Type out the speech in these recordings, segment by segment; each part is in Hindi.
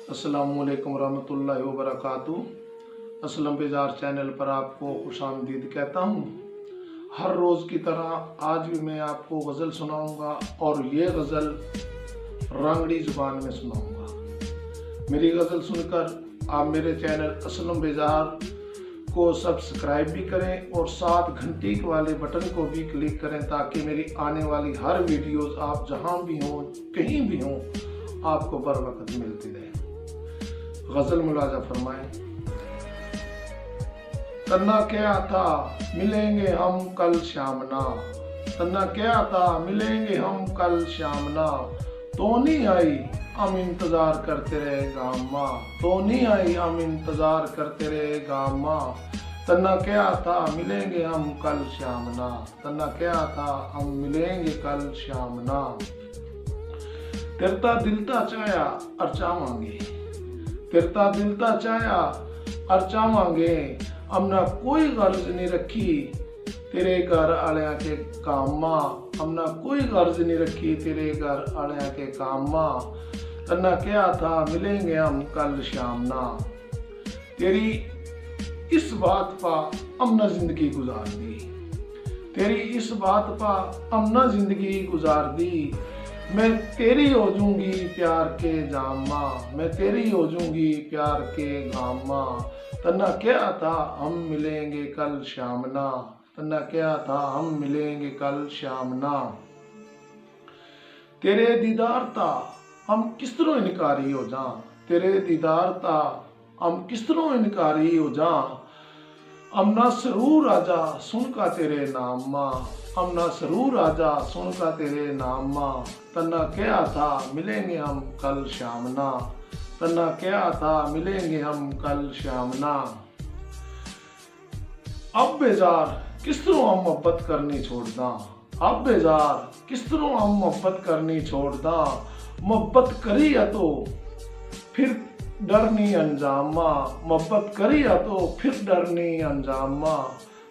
अस्सलामुअलैकुम रहमतुल्लाहि व बरकातुहू। असलम बेजार चैनल पर आपको खुशामदीद कहता हूँ। हर रोज़ की तरह आज भी मैं आपको गज़ल सुनाऊंगा और ये गज़ल रांगड़ी ज़ुबान में सुनाऊंगा। मेरी गज़ल सुनकर आप मेरे चैनल असलम बेजार को सब्सक्राइब भी करें और साथ घंटी वाले बटन को भी क्लिक करें ताकि मेरी आने वाली हर वीडियोस आप जहां भी हों कहीं भी हों आपको बर वक्त मिलती रहे। गज़ल मुलाजा फरमाएं। तन्ना क्या था मिलेंगे हम कल शामना, तन्ना क्या था मिलेंगे हम कल शामना, तो नहीं आई हम इंतजार करते रहे गामा, तो नहीं आई हम इंतजार करते रहे गामा, तन्ना क्या था मिलेंगे हम कल शामना, तन्ना क्या था हम मिलेंगे कल शामना। तेरता दिलता चाया अर्चावांगे, तेरता दिलता चाया अर्चावांगे, हमना कोई गर्ज नहीं रखी तेरे घर आलिया के कामा, हमना कोई गर्ज नहीं रखी तेरे घर आलिया के कामा, तन्ना क्या था मिलेंगे हम कल शामना। तेरी इस बात पा हमना जिंदगी गुजार दी, तेरी इस बात पा हमना जिंदगी गुजार दी, मैं तेरी हो जूंगी प्यार के जामा, मैं तेरी हो जूंगी प्यार के गामा, तन्ना क्या था हम मिलेंगे कल शामना, तन्ना क्या था हम मिलेंगे कल शामना। तेरे दीदार था हम किस तरह इनकारी हो जा, तेरे दीदार था हम किस तरह इनकारी हो जा, अमना सरूर आजा सुन का तेरे नामा, अमना सरूर आजा सुन का तेरे नामा, तन्ना क्या था मिलेंगे हम कल शामना, तन्ना क्या था मिलेंगे हम कल शामना। अब बेजार किस तरह हम मोहब्बत करनी छोड़ दा, अब बेजार किस तरह हम मोहब्बत करनी छोड़ दा, मोहब्बत करी या तो फिर डर नहीं अंजामा, मोहब्बत करी या तो फिर डर नहीं अंजामा,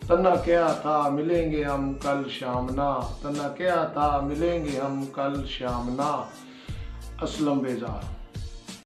तन्ना क्या था मिलेंगे हम कल शामना, तन्ना क्या था मिलेंगे हम कल शामना। असलम बेजार।